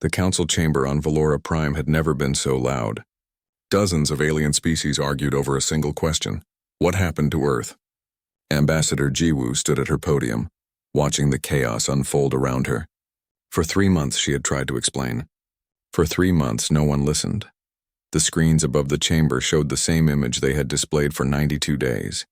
The council chamber on Valora Prime had never been so loud. Dozens of alien species argued over a single question: what happened to Earth? Ambassador Jiwoo stood at her podium, watching the chaos unfold around her. For 3 months she had tried to explain. For 3 months no one listened. The screens above the chamber showed the same image they had displayed for 92 days.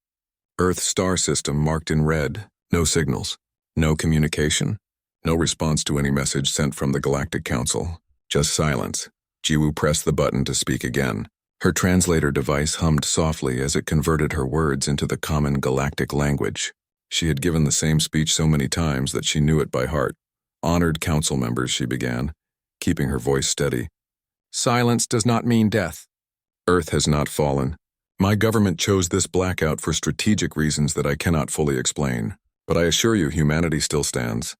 Earth's star system marked in red, no signals, no communication, no response to any message sent from the Galactic Council, just silence. Jiwoo pressed the button to speak again. Her translator device hummed softly as it converted her words into the common galactic language. She had given the same speech so many times that she knew it by heart. Honored council members, she began, keeping her voice steady. Silence does not mean death. Earth has not fallen. My government chose this blackout for strategic reasons that I cannot fully explain. But I assure you humanity still stands.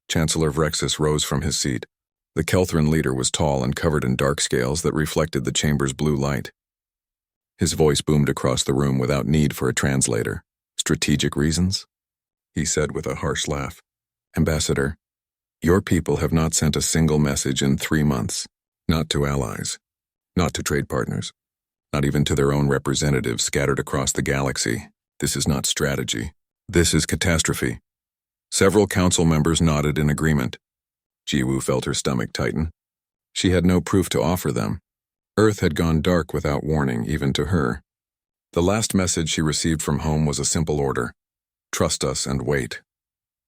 Chancellor Vrexus rose from his seat. The Kelthran leader was tall and covered in dark scales that reflected the chamber's blue light. His voice boomed across the room without need for a translator. Strategic reasons? He said with a harsh laugh. Ambassador, your people have not sent a single message in 3 months. Not to allies. Not to trade partners. Not even to their own representatives scattered across the galaxy. This is not strategy. This is catastrophe. Several council members nodded in agreement. Jiwoo felt her stomach tighten. She had no proof to offer them. Earth had gone dark without warning, even to her. The last message she received from home was a simple order: trust us and wait.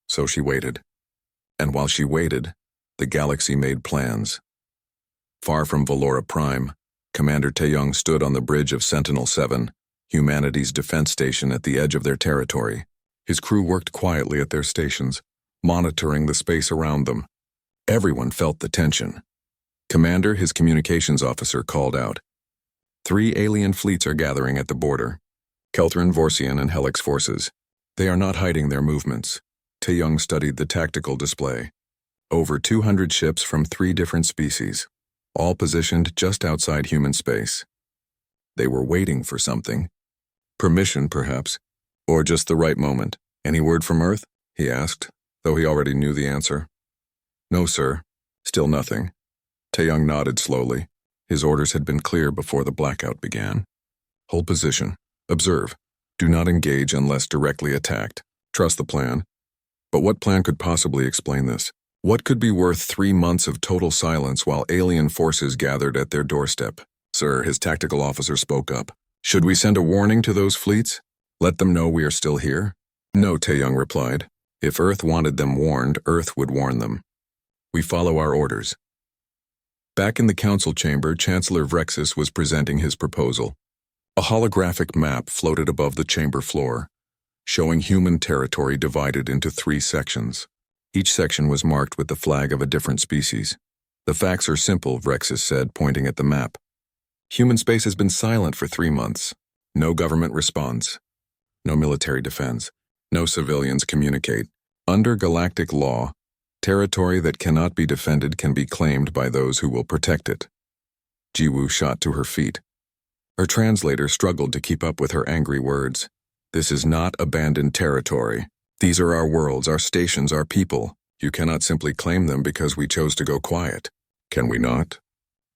So she waited. And while she waited, the galaxy made plans. Far from Valora Prime, Commander Taeyong stood on the bridge of Sentinel-7, humanity's defense station at the edge of their territory. His crew worked quietly at their stations, monitoring the space around them. Everyone felt the tension. Commander, his communications officer, called out. 3 alien fleets are gathering at the border. Kelthran, Vorsian, and Helix forces. They are not hiding their movements. Taeyong studied the tactical display. Over 200 ships from 3 different species, all positioned just outside human space. They were waiting for something. Permission, perhaps, or just the right moment. Any word from Earth? He asked, though he already knew the answer. No, sir. Still nothing. Taeyong nodded slowly. His orders had been clear before the blackout began. Hold position. Observe. Do not engage unless directly attacked. Trust the plan. But what plan could possibly explain this? What could be worth 3 months of total silence while alien forces gathered at their doorstep? Sir, his tactical officer spoke up. Should we send a warning to those fleets? Let them know we are still here? No, Taeyong replied. If Earth wanted them warned, Earth would warn them. We follow our orders. Back in the council chamber, Chancellor Vrexus was presenting his proposal. A holographic map floated above the chamber floor, showing human territory divided into 3 sections. Each section was marked with the flag of a different species. The facts are simple, Vrexus said, pointing at the map. Human space has been silent for 3 months. No government responds. No military defense. No civilians communicate. Under galactic law, territory that cannot be defended can be claimed by those who will protect it. Jiwoo shot to her feet. Her translator struggled to keep up with her angry words. This is not abandoned territory. These are our worlds, our stations, our people. You cannot simply claim them because we chose to go quiet. Can we not?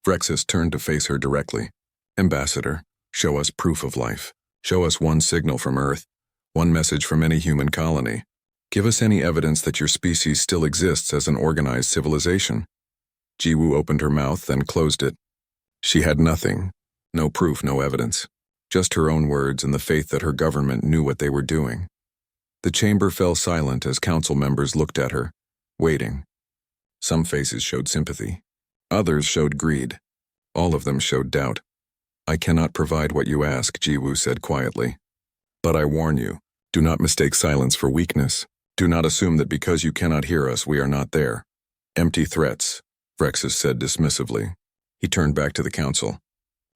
Vrexus turned to face her directly. Ambassador, show us proof of life. Show us one signal from Earth, one message from any human colony. Give us any evidence that your species still exists as an organized civilization. Jiwoo opened her mouth, then closed it. She had nothing. No proof, no evidence. Just her own words and the faith that her government knew what they were doing. The chamber fell silent as council members looked at her, waiting. Some faces showed sympathy. Others showed greed. All of them showed doubt. I cannot provide what you ask, Jiwoo said quietly. But I warn you, do not mistake silence for weakness. Do not assume that because you cannot hear us, we are not there. Empty threats, Vrexus said dismissively. He turned back to the council.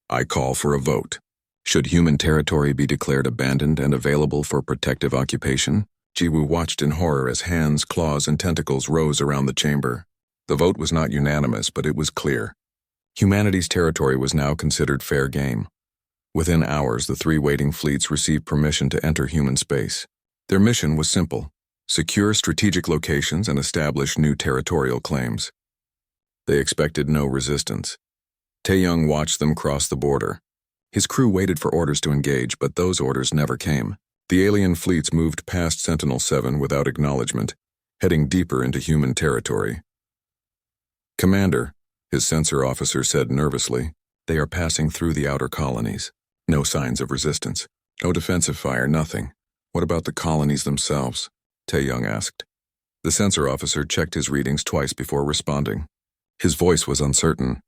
I call for a vote. Should human territory be declared abandoned and available for protective occupation? Jiwoo watched in horror as hands, claws, and tentacles rose around the chamber. The vote was not unanimous, but it was clear. Humanity's territory was now considered fair game. Within hours, the 3 waiting fleets received permission to enter human space. Their mission was simple: secure strategic locations and establish new territorial claims. They expected no resistance. Tae-young watched them cross the border. His crew waited for orders to engage, but those orders never came. The alien fleets moved past Sentinel-7 without acknowledgement, heading deeper into human territory. "Commander," his sensor officer said nervously, "they are passing through the outer colonies. No signs of resistance. No defensive fire, nothing. What about the colonies themselves?" Tae-young asked. The sensor officer checked his readings twice before responding. His voice was uncertain.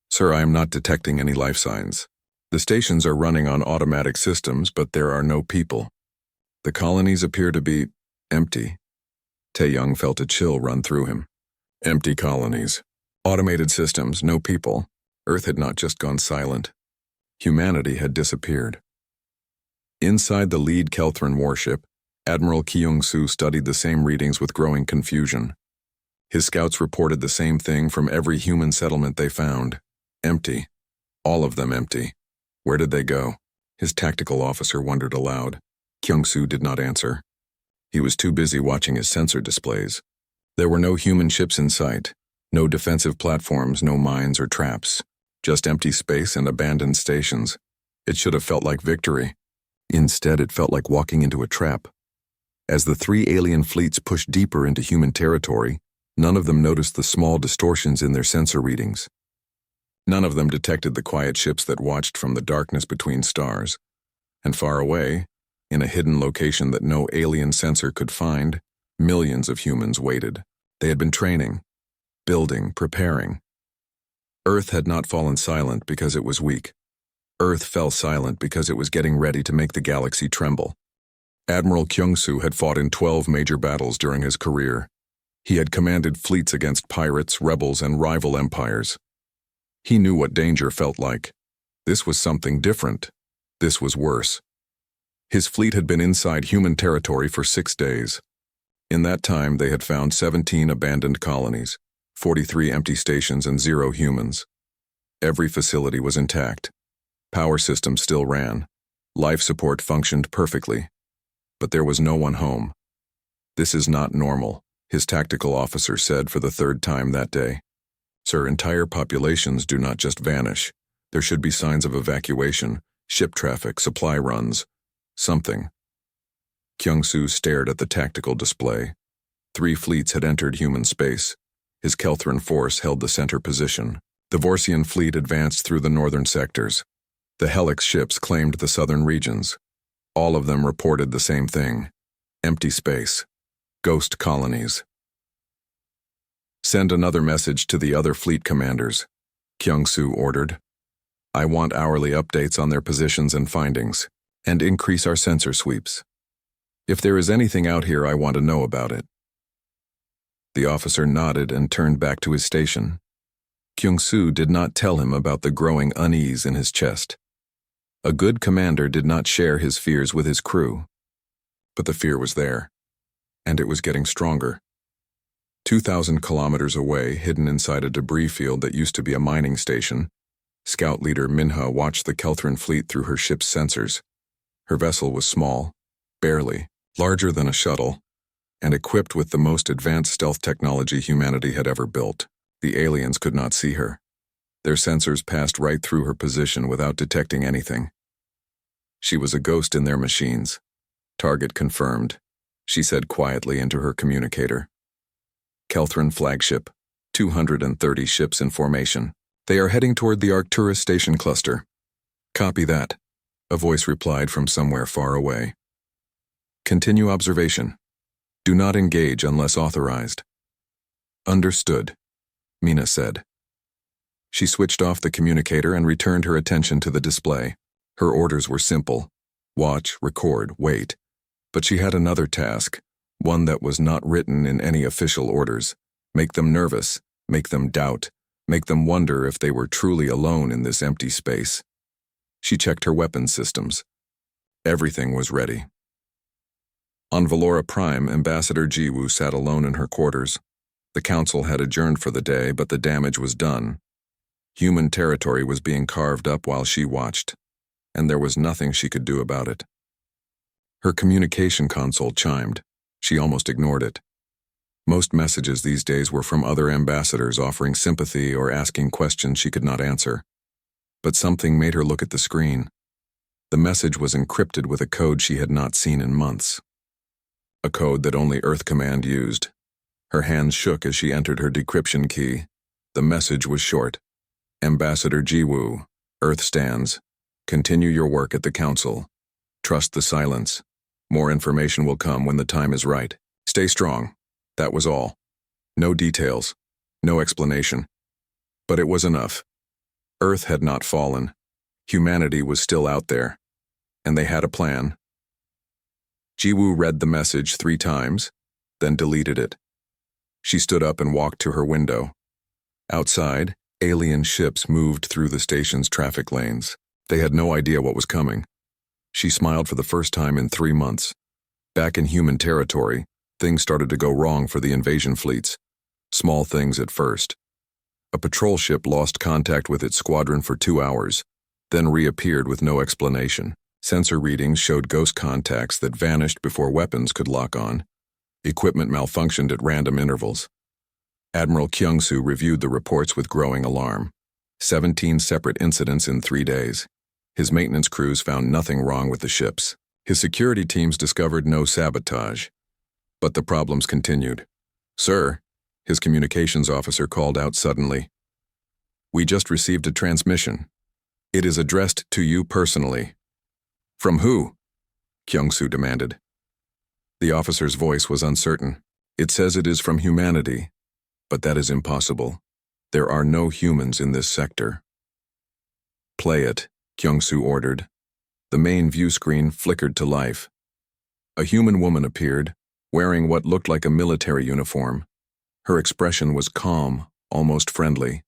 "Sir, I am not detecting any life signs. The stations are running on automatic systems, but there are no people. The colonies appear to be empty." Tae-young felt a chill run through him. Empty colonies. Automated systems, no people. Earth had not just gone silent. Humanity had disappeared. Inside the lead Kelthran warship, Admiral Kyung-soo studied the same readings with growing confusion. His scouts reported the same thing from every human settlement they found. Empty. All of them empty. Where did they go? His tactical officer wondered aloud. Kyung-soo did not answer. He was too busy watching his sensor displays. There were no human ships in sight, no defensive platforms, no mines or traps, just empty space and abandoned stations. It should have felt like victory. Instead, it felt like walking into a trap. As the three alien fleets pushed deeper into human territory, none of them noticed the small distortions in their sensor readings. None of them detected the quiet ships that watched from the darkness between stars. And far away, in a hidden location that no alien sensor could find, millions of humans waited. They had been training, building, preparing. Earth had not fallen silent because it was weak. Earth fell silent because it was getting ready to make the galaxy tremble. Admiral Kyung-soo had fought in 12 major battles during his career. He had commanded fleets against pirates, rebels, and rival empires. He knew what danger felt like. This was something different. This was worse. His fleet had been inside human territory for 6 days. In that time, they had found 17 abandoned colonies, 43 empty stations, and 0 humans. Every facility was intact. Power systems still ran. Life support functioned perfectly. But there was no one home. "This is not normal," his tactical officer said for the 3rd time that day. "Sir, entire populations do not just vanish. There should be signs of evacuation, ship traffic, supply runs. Something." Kyung-soo stared at the tactical display. 3 fleets had entered human space. His Kelthran force held the center position. The Vorsian fleet advanced through the northern sectors. The Helix ships claimed the southern regions. All of them reported the same thing. Empty space. Ghost colonies. "Send another message to the other fleet commanders," Kyung-soo ordered. "I want hourly updates on their positions and findings, and increase our sensor sweeps. If there is anything out here, I want to know about it." The officer nodded and turned back to his station. Kyung-soo did not tell him about the growing unease in his chest. A good commander did not share his fears with his crew. But the fear was there, and it was getting stronger. 2,000 kilometers away, hidden inside a debris field that used to be a mining station, Scout leader Minha watched the Kelthran fleet through her ship's sensors. Her vessel was small, barely, larger than a shuttle, and equipped with the most advanced stealth technology humanity had ever built. The aliens could not see her. Their sensors passed right through her position without detecting anything. She was a ghost in their machines. "Target confirmed," she said quietly into her communicator. "Kelthran flagship, 230 ships in formation. They are heading toward the Arcturus station cluster." "Copy that," a voice replied from somewhere far away. "Continue observation. Do not engage unless authorized." "Understood," Mina said. She switched off the communicator and returned her attention to the display. Her orders were simple: watch, record, wait. But she had another task, one that was not written in any official orders. Make them nervous, make them doubt, make them wonder if they were truly alone in this empty space. She checked her weapons systems. Everything was ready. On Valora Prime, Ambassador Jiwoo sat alone in her quarters. The council had adjourned for the day, but the damage was done. Human territory was being carved up while she watched, and there was nothing she could do about it. Her communication console chimed. She almost ignored it. Most messages these days were from other ambassadors offering sympathy or asking questions she could not answer. But something made her look at the screen. The message was encrypted with a code she had not seen in months. A code that only Earth Command used. Her hands shook as she entered her decryption key. The message was short. Ambassador Jiwoo, Earth stands. Continue your work at the Council. Trust the silence. More information will come when the time is right. Stay strong. That was all. No details. No explanation. But it was enough. Earth had not fallen. Humanity was still out there. And they had a plan. Jiwoo read the message 3 times, then deleted it. She stood up and walked to her window. Outside, alien ships moved through the station's traffic lanes. They had no idea what was coming. She smiled for the first time in 3 months. Back in human territory, things started to go wrong for the invasion fleets. Small things at first. A patrol ship lost contact with its squadron for 2 hours, then reappeared with no explanation. Sensor readings showed ghost contacts that vanished before weapons could lock on. Equipment malfunctioned at random intervals. Admiral Kyung-soo reviewed the reports with growing alarm. 17 separate incidents in 3 days. His maintenance crews found nothing wrong with the ships. His security teams discovered no sabotage. But the problems continued. "Sir," his communications officer called out suddenly. "We just received a transmission. It is addressed to you personally." "From who?" Kyung-soo demanded. The officer's voice was uncertain. "It says it is from humanity, but that is impossible. There are no humans in this sector." "Play it," Kyung-soo ordered. The main view screen flickered to life. A human woman appeared, wearing what looked like a military uniform. Her expression was calm, almost friendly.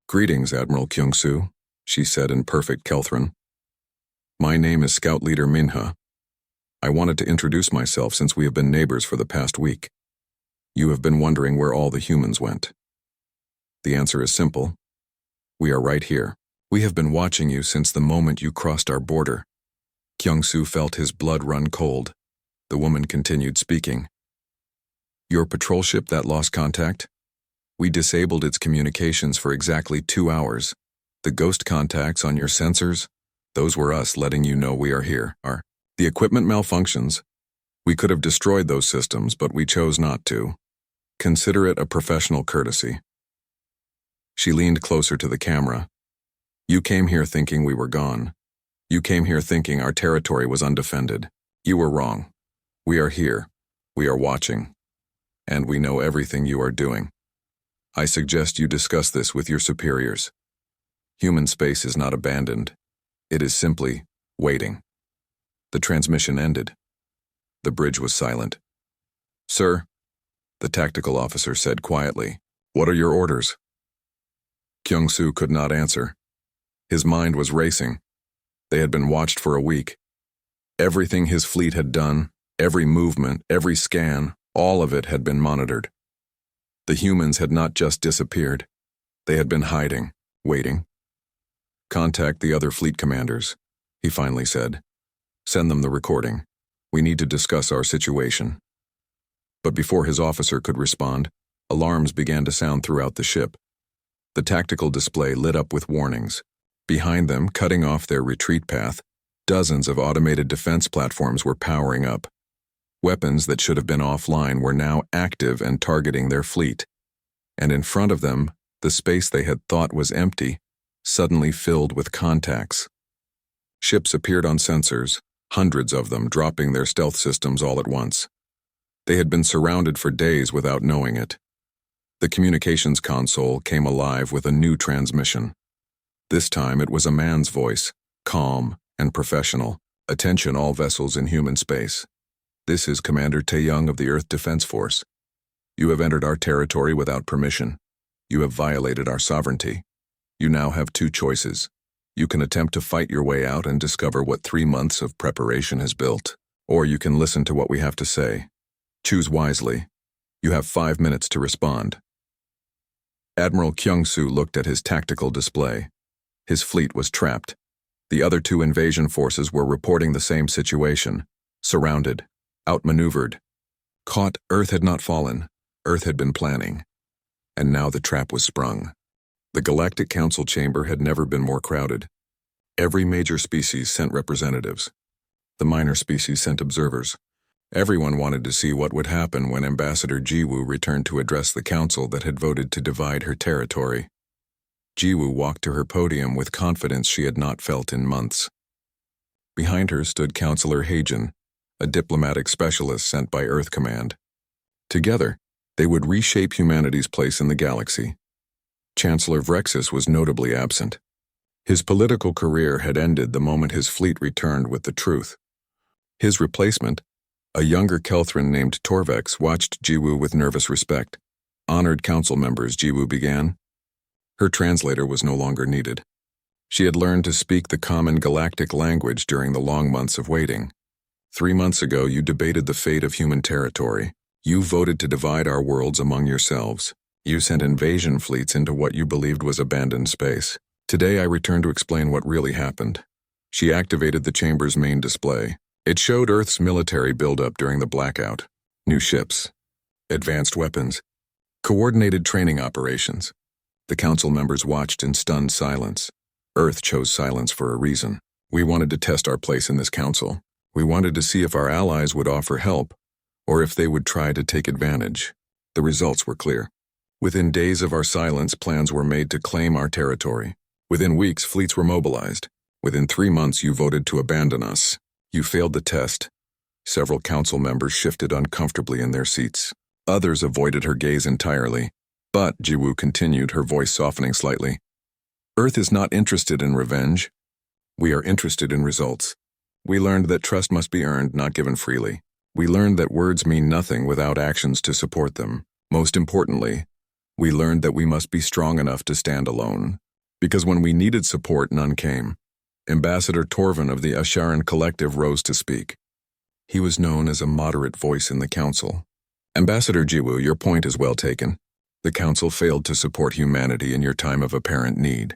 "Greetings, Admiral Kyung-soo," she said in perfect Kelthran. "My name is Scout Leader Minha. I wanted to introduce myself since we have been neighbors for the past week. You have been wondering where all the humans went. The answer is simple. We are right here. We have been watching you since the moment you crossed our border." Kyung-soo felt his blood run cold. The woman continued speaking. "Your patrol ship that lost contact? We disabled its communications for exactly 2 hours. The ghost contacts on your sensors? Those were us letting you know we are here. The equipment malfunctions. We could have destroyed those systems, but we chose not to. Consider it a professional courtesy." She leaned closer to the camera. "You came here thinking we were gone. You came here thinking our territory was undefended. You were wrong. We are here. We are watching. And we know everything you are doing. I suggest you discuss this with your superiors. Human space is not abandoned. It is simply waiting." The transmission ended. The bridge was silent. "Sir," the tactical officer said quietly, "what are your orders?" Kyung-soo could not answer. His mind was racing. They had been watched for a week. Everything his fleet had done, every movement, every scan, all of it had been monitored. The humans had not just disappeared. They had been hiding, waiting. "Contact the other fleet commanders," he finally said. "Send them the recording. We need to discuss our situation." But before his officer could respond, alarms began to sound throughout the ship. The tactical display lit up with warnings. Behind them, cutting off their retreat path, dozens of automated defense platforms were powering up. Weapons that should have been offline were now active and targeting their fleet. And in front of them, the space they had thought was empty suddenly filled with contacts. Ships appeared on sensors, hundreds of them dropping their stealth systems all at once. They had been surrounded for days without knowing it. The communications console came alive with a new transmission. This time it was a man's voice, calm and professional. "Attention all vessels in human space. This is Commander Tae-young of the Earth Defense Force. You have entered our territory without permission. You have violated our sovereignty. You now have 2 choices. You can attempt to fight your way out and discover what 3 months of preparation has built, or you can listen to what we have to say. Choose wisely. You have 5 minutes to respond." Admiral Kyung-soo looked at his tactical display. His fleet was trapped. The other 2 invasion forces were reporting the same situation. Surrounded. Outmaneuvered. Caught. Earth had not fallen. Earth had been planning, and now the trap was sprung. The Galactic Council chamber had never been more crowded. Every major species sent representatives. The minor species sent observers. Everyone wanted to see what would happen when Ambassador Jiwoo returned to address the council that had voted to divide her territory. Jiwoo walked to her podium with confidence she had not felt in months. Behind her stood Counselor Hagen, a diplomatic specialist sent by Earth Command. Together, they would reshape humanity's place in the galaxy. Chancellor Vrexus was notably absent. His political career had ended the moment his fleet returned with the truth. His replacement, a younger Kelthran named Torvex, watched Jiwoo with nervous respect. "Honored council members," Jiwoo began. Her translator was no longer needed. She had learned to speak the common galactic language during the long months of waiting. 3 months ago, you debated the fate of human territory. You voted to divide our worlds among yourselves. You sent invasion fleets into what you believed was abandoned space. Today I return to explain what really happened. She activated the chamber's main display. It showed Earth's military buildup during the blackout. New ships, advanced weapons, coordinated training operations. The council members watched in stunned silence. Earth chose silence for a reason. We wanted to test our place in this council. We wanted to see if our allies would offer help, or if they would try to take advantage. The results were clear. Within days of our silence, plans were made to claim our territory. Within weeks, fleets were mobilized. Within 3 months, you voted to abandon us. You failed the test. Several council members shifted uncomfortably in their seats. Others avoided her gaze entirely. But, Jiwoo continued, her voice softening slightly, Earth is not interested in revenge. We are interested in results. We learned that trust must be earned, not given freely. We learned that words mean nothing without actions to support them. Most importantly, we learned that we must be strong enough to stand alone. Because when we needed support, none came. Ambassador Torvin of the Asharan Collective rose to speak. He was known as a moderate voice in the council. Ambassador Jiwoo, your point is well taken. The council failed to support humanity in your time of apparent need.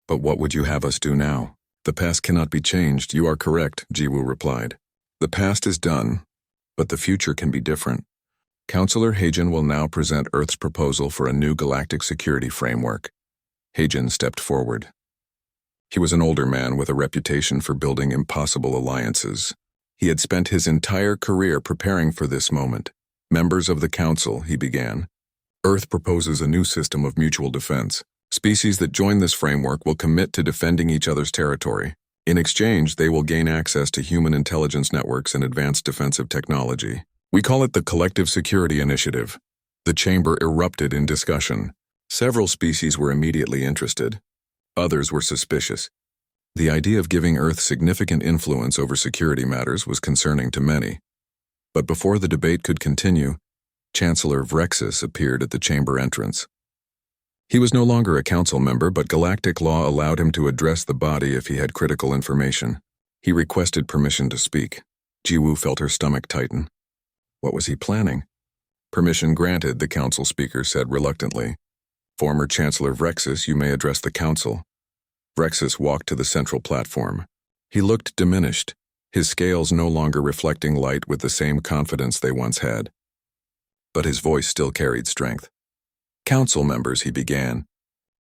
But what would you have us do now? The past cannot be changed. You are correct, Jiwoo replied. The past is done, but the future can be different. Counselor Hagen will now present Earth's proposal for a new galactic security framework. Hagen stepped forward. He was an older man with a reputation for building impossible alliances. He had spent his entire career preparing for this moment. Members of the council, he began. Earth proposes a new system of mutual defense. Species that join this framework will commit to defending each other's territory. In exchange, they will gain access to human intelligence networks and advanced defensive technology. We call it the Collective Security Initiative. The chamber erupted in discussion. Several species were immediately interested. Others were suspicious. The idea of giving Earth significant influence over security matters was concerning to many. But before the debate could continue, Chancellor Vrexus appeared at the chamber entrance. He was no longer a council member, but galactic law allowed him to address the body if he had critical information. He requested permission to speak. Jiwoo felt her stomach tighten. What was he planning? Permission granted, the council speaker said reluctantly. Former Chancellor Vrexus, you may address the council. Vrexus walked to the central platform. He looked diminished, his scales no longer reflecting light with the same confidence they once had. But his voice still carried strength. Council members, he began.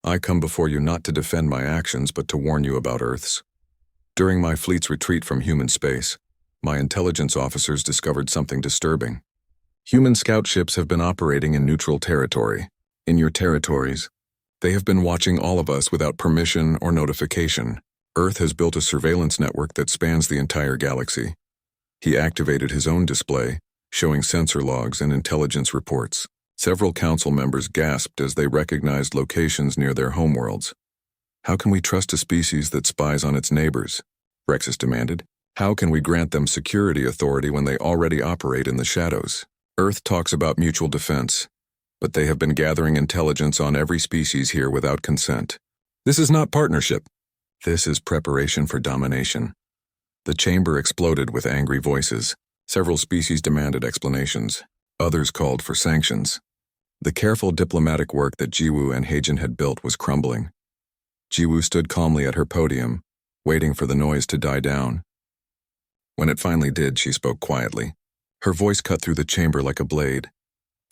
I come before you not to defend my actions, but to warn you about Earth's. During my fleet's retreat from human space, my intelligence officers discovered something disturbing. Human scout ships have been operating in neutral territory. In your territories, they have been watching all of us without permission or notification. Earth has built a surveillance network that spans the entire galaxy. He activated his own display, showing sensor logs and intelligence reports. Several council members gasped as they recognized locations near their homeworlds. How can we trust a species that spies on its neighbors? Vrexus demanded. How can we grant them security authority when they already operate in the shadows? Earth talks about mutual defense, but they have been gathering intelligence on every species here without consent. This is not partnership. This is preparation for domination. The chamber exploded with angry voices. Several species demanded explanations. Others called for sanctions. The careful diplomatic work that Jiwoo and Hagen had built was crumbling. Jiwoo stood calmly at her podium, waiting for the noise to die down. When it finally did, she spoke quietly. Her voice cut through the chamber like a blade.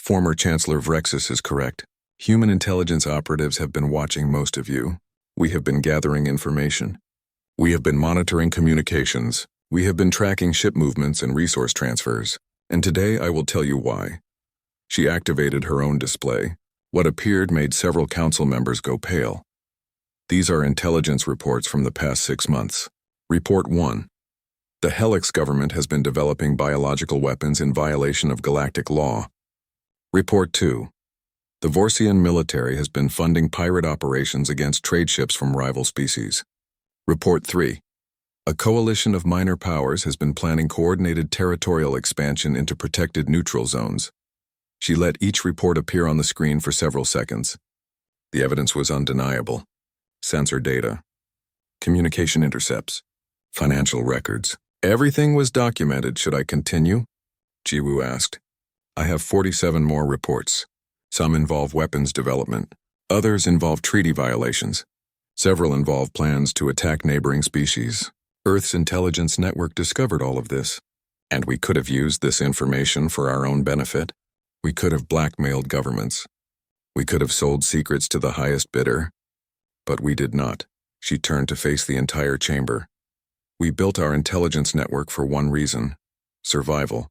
Former Chancellor Vrexus is correct. Human intelligence operatives have been watching most of you. We have been gathering information. We have been monitoring communications. We have been tracking ship movements and resource transfers. And today I will tell you why. She activated her own display. What appeared made several council members go pale. These are intelligence reports from the past 6 months. Report 1. The Helix government has been developing biological weapons in violation of galactic law. Report 2. The Vorsian military has been funding pirate operations against trade ships from rival species. Report 3. A coalition of minor powers has been planning coordinated territorial expansion into protected neutral zones. She let each report appear on the screen for several seconds. The evidence was undeniable. Sensor data, communication intercepts, financial records. Everything was documented. Should I continue? Jiwoo asked. I have 47 more reports. Some involve weapons development. Others involve treaty violations. Several involve plans to attack neighboring species. Earth's intelligence network discovered all of this. And we could have used this information for our own benefit. We could have blackmailed governments. We could have sold secrets to the highest bidder. But we did not. She turned to face the entire chamber. We built our intelligence network for one reason: survival.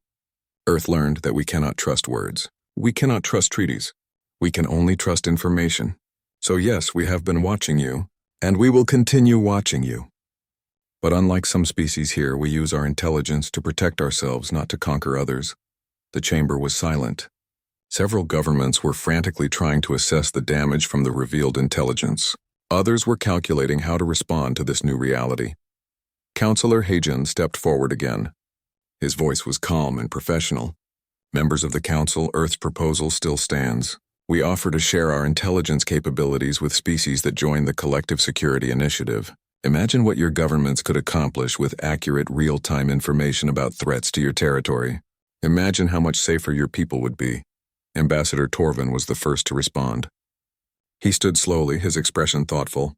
Earth learned that we cannot trust words. We cannot trust treaties. We can only trust information. So yes, we have been watching you, and we will continue watching you. But unlike some species here, we use our intelligence to protect ourselves, not to conquer others. The chamber was silent. Several governments were frantically trying to assess the damage from the revealed intelligence. Others were calculating how to respond to this new reality. Councillor Heijin stepped forward again. His voice was calm and professional. Members of the Council, Earth's proposal still stands. We offer to share our intelligence capabilities with species that join the Collective Security Initiative. Imagine what your governments could accomplish with accurate, real-time information about threats to your territory. Imagine how much safer your people would be. Ambassador Torvin was the first to respond. He stood slowly, his expression thoughtful.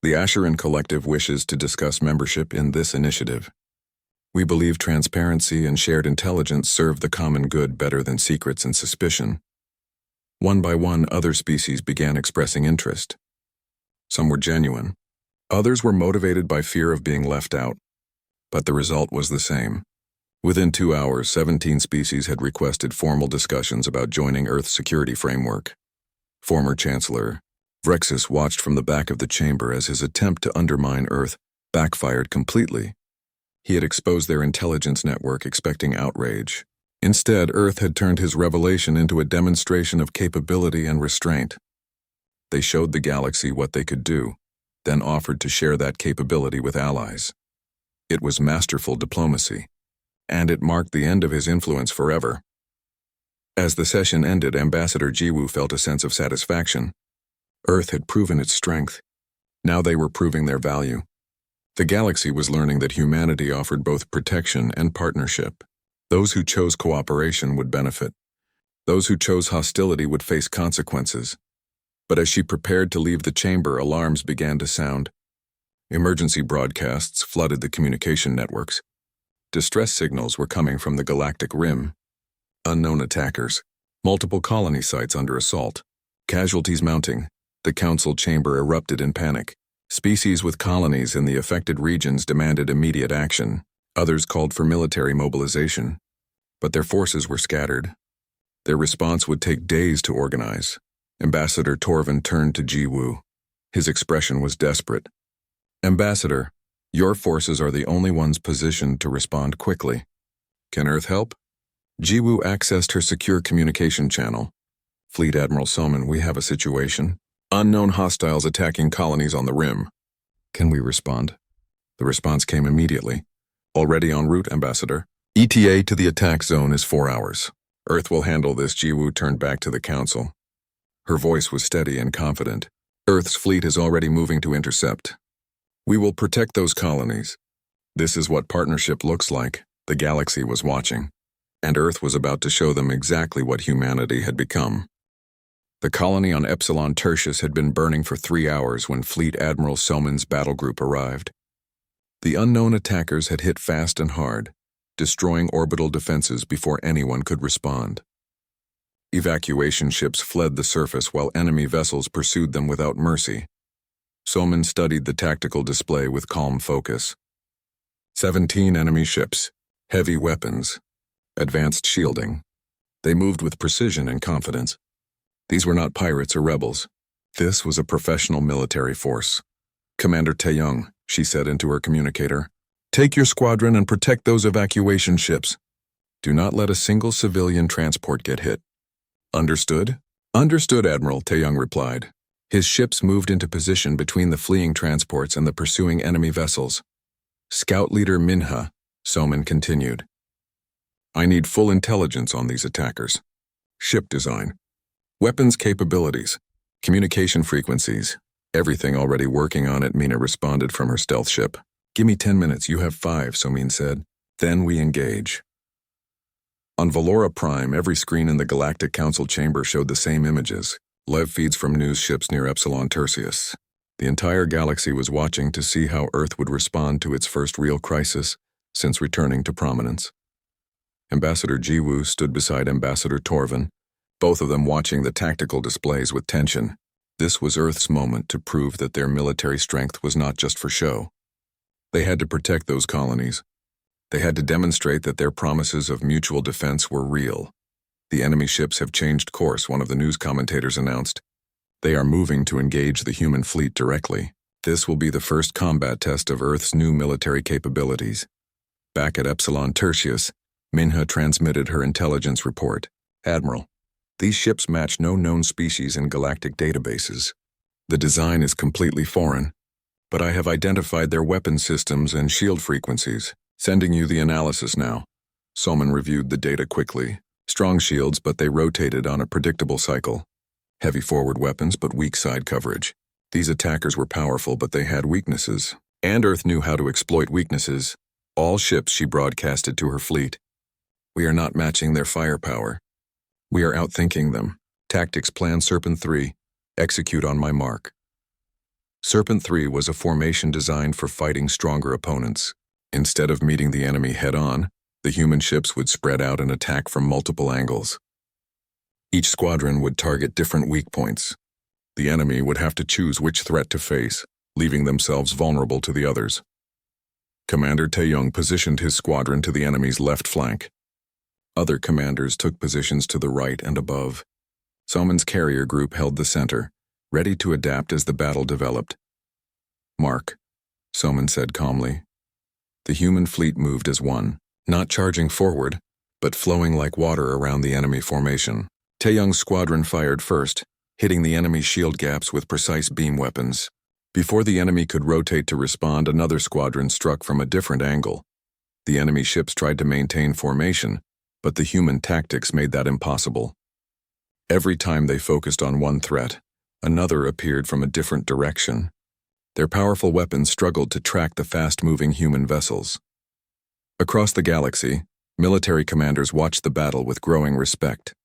The Asherin Collective wishes to discuss membership in this initiative. We believe transparency and shared intelligence serve the common good better than secrets and suspicion. One by one, other species began expressing interest. Some were genuine. Others were motivated by fear of being left out. But the result was the same. Within 2 hours, 17 species had requested formal discussions about joining Earth's security framework. Former Chancellor Vrexus watched from the back of the chamber as his attempt to undermine Earth backfired completely. He had exposed their intelligence network, expecting outrage. Instead, Earth had turned his revelation into a demonstration of capability and restraint. They showed the galaxy what they could do, then offered to share that capability with allies. It was masterful diplomacy, and it marked the end of his influence forever. As the session ended, Ambassador Jiwoo felt a sense of satisfaction. Earth had proven its strength. Now they were proving their value. The galaxy was learning that humanity offered both protection and partnership. Those who chose cooperation would benefit. Those who chose hostility would face consequences. But as she prepared to leave the chamber, alarms began to sound. Emergency broadcasts flooded the communication networks. Distress signals were coming from the galactic rim. Unknown attackers. Multiple colony sites under assault. Casualties mounting. The council chamber erupted in panic. Species with colonies in the affected regions demanded immediate action. Others called for military mobilization. But their forces were scattered. Their response would take days to organize. Ambassador Torvin turned to Jiwoo. His expression was desperate. Ambassador, your forces are the only ones positioned to respond quickly. Can Earth help? Jiwoo accessed her secure communication channel. Fleet Admiral Soman, we have a situation. Unknown hostiles attacking colonies on the rim. Can we respond? The response came immediately. Already en route, Ambassador. ETA to the attack zone is 4 hours. Earth will handle this. Jiwoo turned back to the Council. Her voice was steady and confident. Earth's fleet is already moving to intercept. We will protect those colonies. This is what partnership looks like. The galaxy was watching, and Earth was about to show them exactly what humanity had become. The colony on Epsilon Tertius had been burning for 3 hours when Fleet Admiral Soman's battle group arrived. The unknown attackers had hit fast and hard, destroying orbital defenses before anyone could respond. Evacuation ships fled the surface while enemy vessels pursued them without mercy. Soman studied the tactical display with calm focus. 17 enemy ships, heavy weapons, advanced shielding. They moved with precision and confidence. These were not pirates or rebels. This was a professional military force. "Commander Taeyong," she said into her communicator, "take your squadron and protect those evacuation ships. Do not let a single civilian transport get hit." "Understood?" "Understood, Admiral," Taeyong replied. His ships moved into position between the fleeing transports and the pursuing enemy vessels. "Scout leader Minha," Soman continued. "I need full intelligence on these attackers. Ship design, weapons capabilities, communication frequencies, everything already working on it," Mina responded from her stealth ship. "Give me 10 minutes, you have 5, Somin said. Then we engage." On Valora Prime, every screen in the Galactic Council chamber showed the same images, live feeds from news ships near Epsilon Tertius. The entire galaxy was watching to see how Earth would respond to its first real crisis since returning to prominence. Ambassador Jiwoo stood beside Ambassador Torvin, both of them watching the tactical displays with tension. This was Earth's moment to prove that their military strength was not just for show. They had to protect those colonies. They had to demonstrate that their promises of mutual defense were real. "The enemy ships have changed course," one of the news commentators announced. "They are moving to engage the human fleet directly. This will be the first combat test of Earth's new military capabilities." Back at Epsilon Tertius, Minha transmitted her intelligence report. "Admiral, these ships match no known species in galactic databases. The design is completely foreign, but I have identified their weapon systems and shield frequencies. Sending you the analysis now." Soman reviewed the data quickly. Strong shields, but they rotated on a predictable cycle. Heavy forward weapons, but weak side coverage. These attackers were powerful, but they had weaknesses. And Earth knew how to exploit weaknesses. All ships, she broadcasted to her fleet. "We are not matching their firepower. We are outthinking them. Tactics Plan Serpent 3. Execute on my mark." Serpent 3 was a formation designed for fighting stronger opponents. Instead of meeting the enemy head-on, the human ships would spread out and attack from multiple angles. Each squadron would target different weak points. The enemy would have to choose which threat to face, leaving themselves vulnerable to the others. Commander Taeyong positioned his squadron to the enemy's left flank. Other commanders took positions to the right and above. Soman's carrier group held the center, ready to adapt as the battle developed. "Mark," Soman said calmly. The human fleet moved as one, not charging forward, but flowing like water around the enemy formation. Taeyong's squadron fired first, hitting the enemy's shield gaps with precise beam weapons. Before the enemy could rotate to respond, another squadron struck from a different angle. The enemy ships tried to maintain formation, but the human tactics made that impossible. Every time they focused on one threat, another appeared from a different direction. Their powerful weapons struggled to track the fast-moving human vessels. Across the galaxy, military commanders watched the battle with growing respect.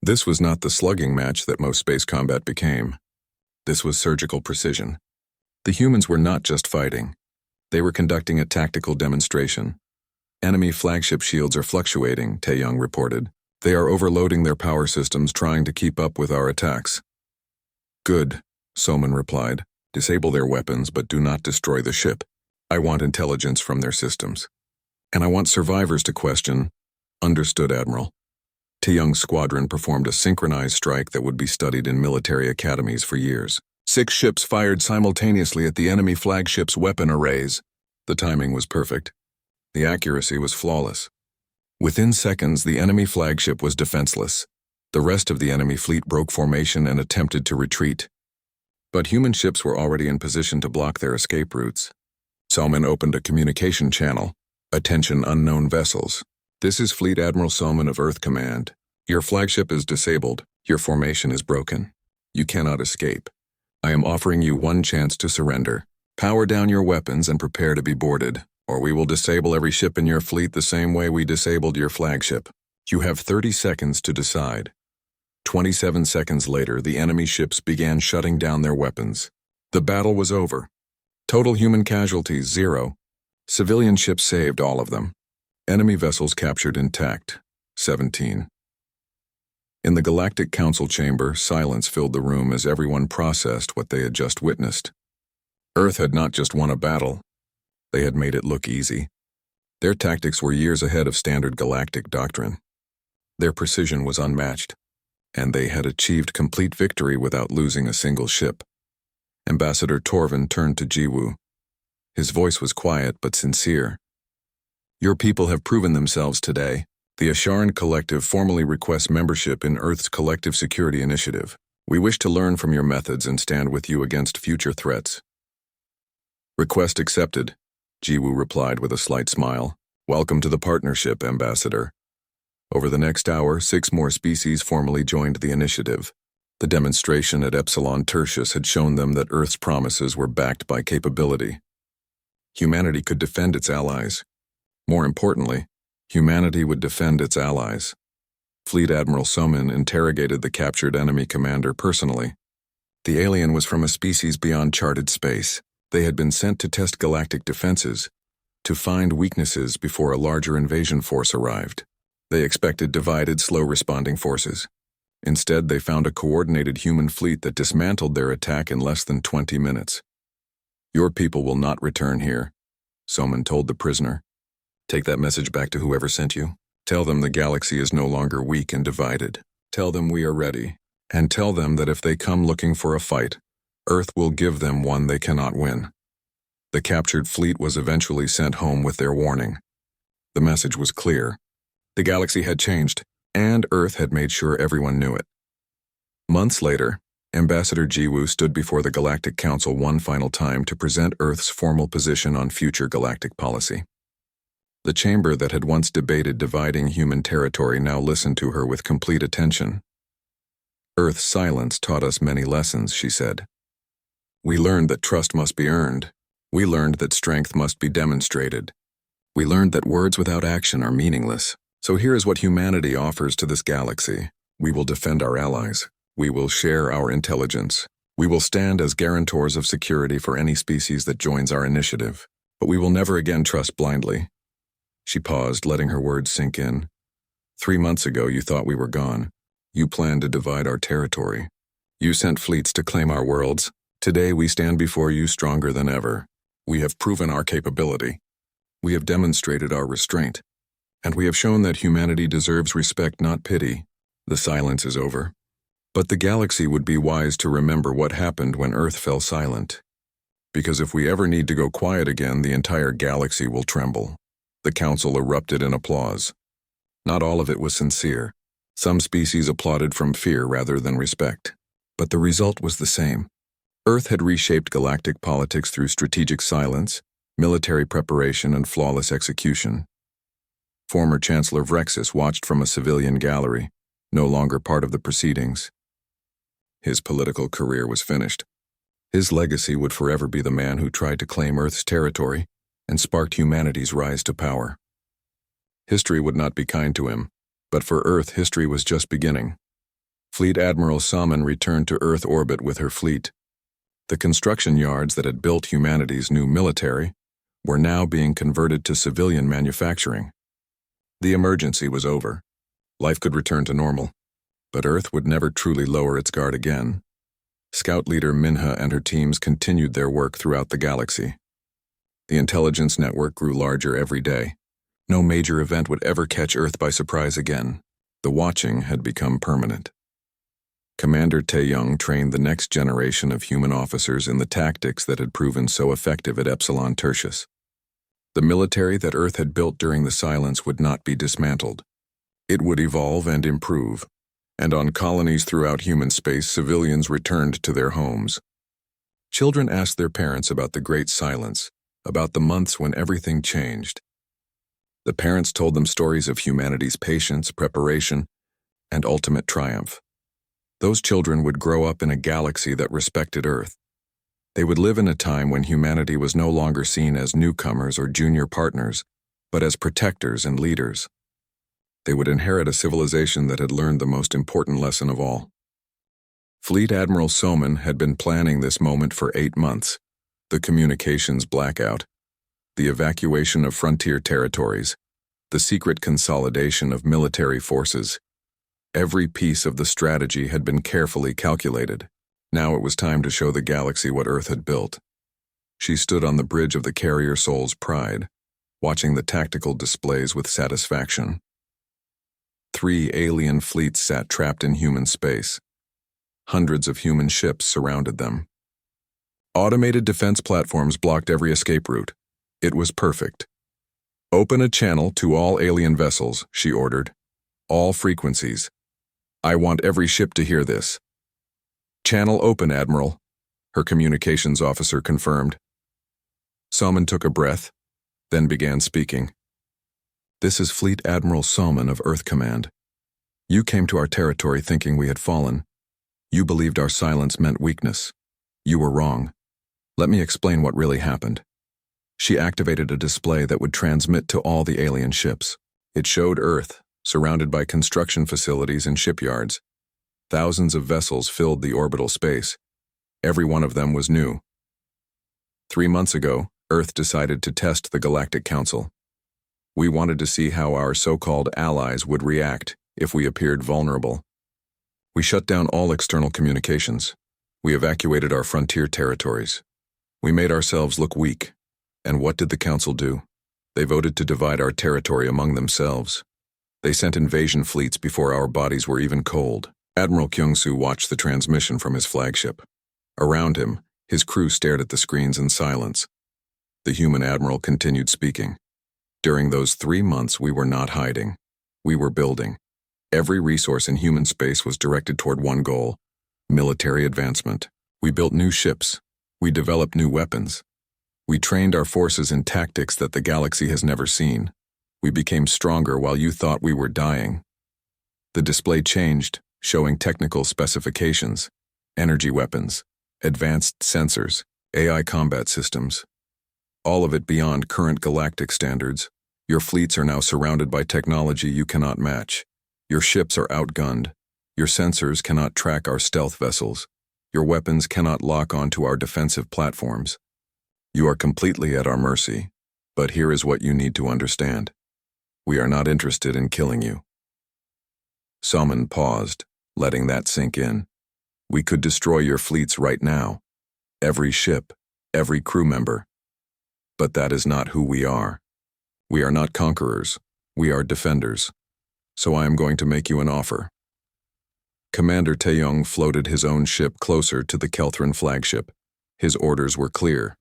This was not the slugging match that most space combat became. This was surgical precision. The humans were not just fighting. They were conducting a tactical demonstration. "Enemy flagship shields are fluctuating," Taeyong reported. "They are overloading their power systems trying to keep up with our attacks." "Good," Soman replied. "Disable their weapons, but do not destroy the ship. I want intelligence from their systems. And I want survivors to question." "Understood, Admiral." Taeyong's squadron performed a synchronized strike that would be studied in military academies for years. 6 ships fired simultaneously at the enemy flagship's weapon arrays. The timing was perfect. The accuracy was flawless. Within seconds, the enemy flagship was defenseless. The rest of the enemy fleet broke formation and attempted to retreat. But human ships were already in position to block their escape routes. Soman opened a communication channel. "Attention unknown vessels. This is Fleet Admiral Soman of Earth Command. Your flagship is disabled. Your formation is broken. You cannot escape. I am offering you one chance to surrender. Power down your weapons and prepare to be boarded, or we will disable every ship in your fleet the same way we disabled your flagship. You have 30 seconds to decide." 27 seconds later, the enemy ships began shutting down their weapons. The battle was over. Total human casualties, 0. Civilian ships saved, all of them. Enemy vessels captured intact, 17. In the Galactic Council chamber, silence filled the room as everyone processed what they had just witnessed. Earth had not just won a battle. They had made it look easy. Their tactics were years ahead of standard galactic doctrine. Their precision was unmatched, and they had achieved complete victory without losing a single ship. Ambassador Torvin turned to Jiwoo. His voice was quiet but sincere. Your people have proven themselves today. The Asharan Collective formally requests membership in Earth's Collective Security Initiative. We wish to learn from your methods and stand with you against future threats. Request accepted, Jiwoo replied with a slight smile. Welcome to the partnership, Ambassador. Over the next hour, 6 more species formally joined the initiative. The demonstration at Epsilon Tertius had shown them that Earth's promises were backed by capability. Humanity could defend its allies. More importantly, humanity would defend its allies. Fleet Admiral Somin interrogated the captured enemy commander personally. The alien was from a species beyond charted space. They had been sent to test galactic defenses, to find weaknesses before a larger invasion force arrived. They expected divided, slow-responding forces. Instead, they found a coordinated human fleet that dismantled their attack in less than 20 minutes. Your people will not return here, Somin told the prisoner. Take that message back to whoever sent you. Tell them the galaxy is no longer weak and divided. Tell them we are ready. And tell them that if they come looking for a fight, Earth will give them one they cannot win. The captured fleet was eventually sent home with their warning. The message was clear. The galaxy had changed, and Earth had made sure everyone knew it. Months later, Ambassador Jiwoo stood before the Galactic Council one final time to present Earth's formal position on future galactic policy. The chamber that had once debated dividing human territory now listened to her with complete attention. Earth's silence taught us many lessons, she said. We learned that trust must be earned. We learned that strength must be demonstrated. We learned that words without action are meaningless. So here is what humanity offers to this galaxy. We will defend our allies. We will share our intelligence. We will stand as guarantors of security for any species that joins our initiative. But we will never again trust blindly. She paused, letting her words sink in. 3 months ago, you thought we were gone. You planned to divide our territory. You sent fleets to claim our worlds. Today, we stand before you stronger than ever. We have proven our capability. We have demonstrated our restraint. And we have shown that humanity deserves respect, not pity. The silence is over. But the galaxy would be wise to remember what happened when Earth fell silent. Because if we ever need to go quiet again, the entire galaxy will tremble. The council erupted in applause. Not all of it was sincere. Some species applauded from fear rather than respect. But the result was the same. Earth had reshaped galactic politics through strategic silence, military preparation, and flawless execution. Former Chancellor Vrexus watched from a civilian gallery, no longer part of the proceedings. His political career was finished. His legacy would forever be the man who tried to claim Earth's territory and sparked humanity's rise to power. History would not be kind to him, but for Earth, history was just beginning. Fleet Admiral Somin returned to Earth orbit with her fleet. The construction yards that had built humanity's new military were now being converted to civilian manufacturing. The emergency was over. Life could return to normal, but Earth would never truly lower its guard again. Scout leader Minha and her teams continued their work throughout the galaxy. The intelligence network grew larger every day. No major event would ever catch Earth by surprise again. The watching had become permanent. Commander Taeyong trained the next generation of human officers in the tactics that had proven so effective at Epsilon Tertius. The military that Earth had built during the silence would not be dismantled. It would evolve and improve, and on colonies throughout human space, civilians returned to their homes. Children asked their parents about the Great Silence, about the months when everything changed. The parents told them stories of humanity's patience, preparation, and ultimate triumph. Those children would grow up in a galaxy that respected Earth. They would live in a time when humanity was no longer seen as newcomers or junior partners, but as protectors and leaders. They would inherit a civilization that had learned the most important lesson of all. Fleet Admiral Somin had been planning this moment for 8 months. The communications blackout, the evacuation of frontier territories, the secret consolidation of military forces. Every piece of the strategy had been carefully calculated. Now it was time to show the galaxy what Earth had built. She stood on the bridge of the carrier Soul's Pride, watching the tactical displays with satisfaction. 3 alien fleets sat trapped in human space. Hundreds of human ships surrounded them. Automated defense platforms blocked every escape route. It was perfect. "Open a channel to all alien vessels," she ordered. "All frequencies. I want every ship to hear this." "Channel open, Admiral," her communications officer confirmed. Salmon took a breath, then began speaking. "This is Fleet Admiral Salmon of Earth Command. You came to our territory thinking we had fallen. You believed our silence meant weakness. You were wrong. Let me explain what really happened." She activated a display that would transmit to all the alien ships. It showed Earth, surrounded by construction facilities and shipyards. Thousands of vessels filled the orbital space. Every one of them was new. 3 months ago, Earth decided to test the Galactic Council. We wanted to see how our so-called allies would react if we appeared vulnerable. We shut down all external communications. We evacuated our frontier territories. We made ourselves look weak. And what did the Council do? They voted to divide our territory among themselves. They sent invasion fleets before our bodies were even cold. Admiral Kyung-soo watched the transmission from his flagship. Around him, his crew stared at the screens in silence. The human admiral continued speaking. "During those 3 months we were not hiding. We were building. Every resource in human space was directed toward one goal: military advancement. We built new ships. We developed new weapons. We trained our forces in tactics that the galaxy has never seen. We became stronger while you thought we were dying." The display changed, showing technical specifications: energy weapons, advanced sensors, AI combat systems. All of it beyond current galactic standards. Your fleets are now surrounded by technology you cannot match. Your ships are outgunned. Your sensors cannot track our stealth vessels. Your weapons cannot lock onto our defensive platforms. You are completely at our mercy. But here is what you need to understand. We are not interested in killing you. Salmon paused, letting that sink in. "We could destroy your fleets right now. Every ship, every crew member. But that is not who we are. We are not conquerors. We are defenders. So I am going to make you an offer." Commander Taeyong floated his own ship closer to the Kelthran flagship. His orders were clear.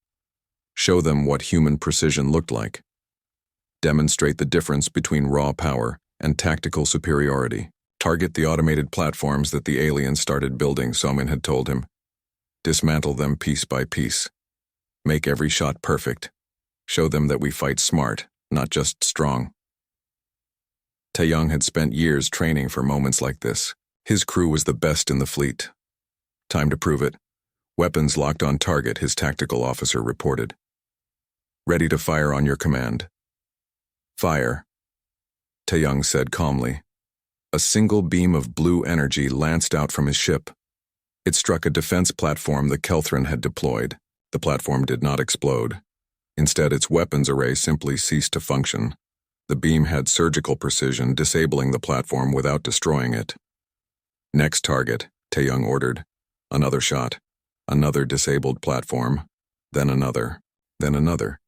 Show them what human precision looked like. Demonstrate the difference between raw power and tactical superiority. Target the automated platforms that the aliens started building, Somin had told him. Dismantle them piece by piece. Make every shot perfect. Show them that we fight smart, not just strong. Taeyong had spent years training for moments like this. His crew was the best in the fleet. Time to prove it. Weapons locked on target, his tactical officer reported. Ready to fire on your command. Fire, Taeyong said calmly. A single beam of blue energy lanced out from his ship. It struck a defense platform the Kelthran had deployed. The platform did not explode. Instead, its weapons array simply ceased to function. The beam had surgical precision, disabling the platform without destroying it. Next target, Taeyong ordered. Another shot. Another disabled platform. Then another. Then another.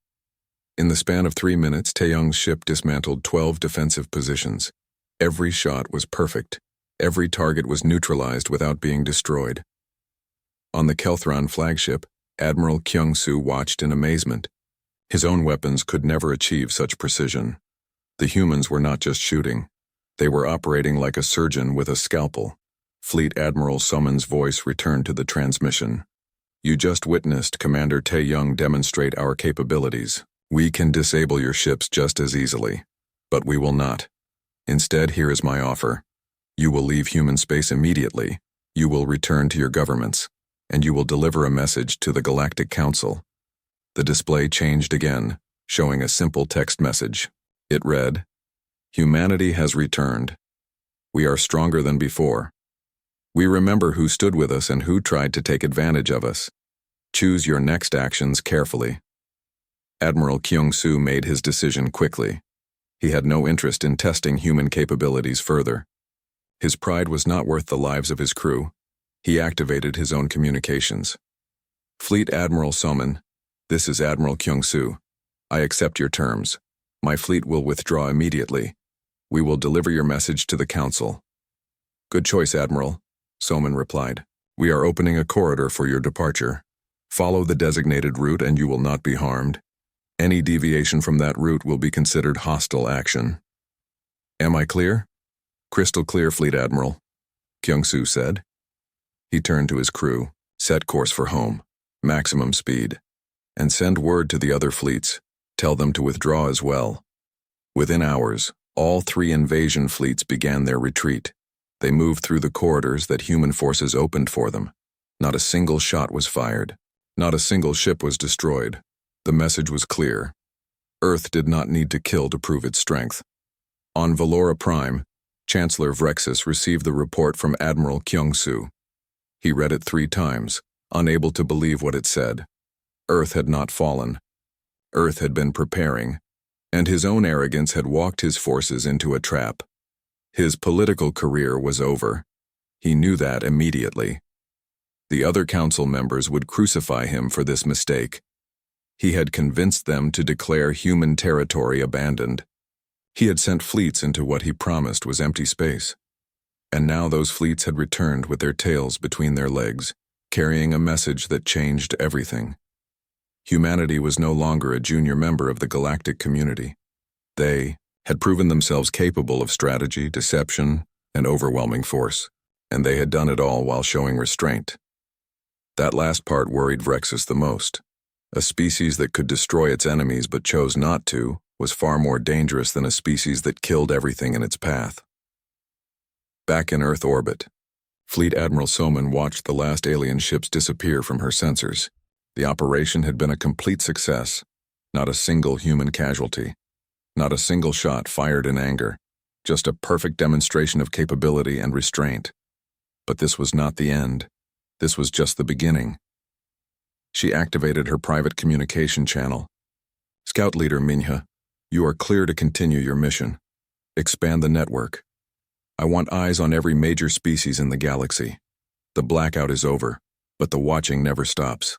In the span of 3 minutes, Taeyong's ship dismantled 12 defensive positions. Every shot was perfect. Every target was neutralized without being destroyed. On the Kelthran flagship, Admiral Kyung-soo watched in amazement. His own weapons could never achieve such precision. The humans were not just shooting. They were operating like a surgeon with a scalpel. Fleet Admiral Summon's voice returned to the transmission. You just witnessed Commander Taeyong demonstrate our capabilities. We can disable your ships just as easily. But we will not. Instead, here is my offer. You will leave human space immediately. You will return to your governments. And you will deliver a message to the Galactic Council. The display changed again, showing a simple text message. It read, Humanity has returned. We are stronger than before. We remember who stood with us and who tried to take advantage of us. Choose your next actions carefully. Admiral Kyung-soo made his decision quickly. He had no interest in testing human capabilities further. His pride was not worth the lives of his crew. He activated his own communications. Fleet Admiral Soman, this is Admiral Kyung-soo. I accept your terms. My fleet will withdraw immediately. We will deliver your message to the Council. Good choice, Admiral, Soman replied. We are opening a corridor for your departure. Follow the designated route and you will not be harmed. Any deviation from that route will be considered hostile action. Am I clear? Crystal clear, Fleet Admiral, Kyung-soo said. He turned to his crew, set course for home, maximum speed, and send word to the other fleets, tell them to withdraw as well. Within hours, all 3 invasion fleets began their retreat. They moved through the corridors that human forces opened for them. Not a single shot was fired. Not a single ship was destroyed. The message was clear. Earth did not need to kill to prove its strength. On Valora Prime, Chancellor Vrexus received the report from Admiral Kyung-soo. He read it 3 times, unable to believe what it said. Earth had not fallen. Earth had been preparing, and his own arrogance had walked his forces into a trap. His political career was over. He knew that immediately. The other council members would crucify him for this mistake. He had convinced them to declare human territory abandoned. He had sent fleets into what he promised was empty space. And now those fleets had returned with their tails between their legs, carrying a message that changed everything. Humanity was no longer a junior member of the galactic community. They had proven themselves capable of strategy, deception, and overwhelming force, and they had done it all while showing restraint. That last part worried Vrexus the most. A species that could destroy its enemies but chose not to was far more dangerous than a species that killed everything in its path. Back in Earth orbit, Fleet Admiral Soman watched the last alien ships disappear from her sensors. The operation had been a complete success. Not a single human casualty. Not a single shot fired in anger. Just a perfect demonstration of capability and restraint. But this was not the end. This was just the beginning. She activated her private communication channel. Scout Leader Minha, you are clear to continue your mission. Expand the network. I want eyes on every major species in the galaxy. The blackout is over, but the watching never stops.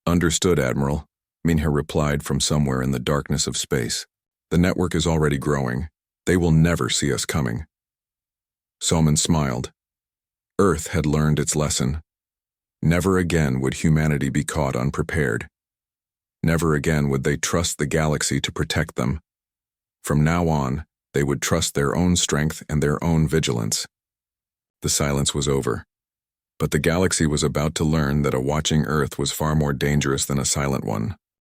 Understood, Admiral, Minha replied from somewhere in the darkness of space. The network is already growing. They will never see us coming. Soman smiled. Earth had learned its lesson. Never again would humanity be caught unprepared. Never again would they trust the galaxy to protect them. From now on, they would trust their own strength and their own vigilance. The silence was over. But the galaxy was about to learn that a watching Earth was far more dangerous than a silent one.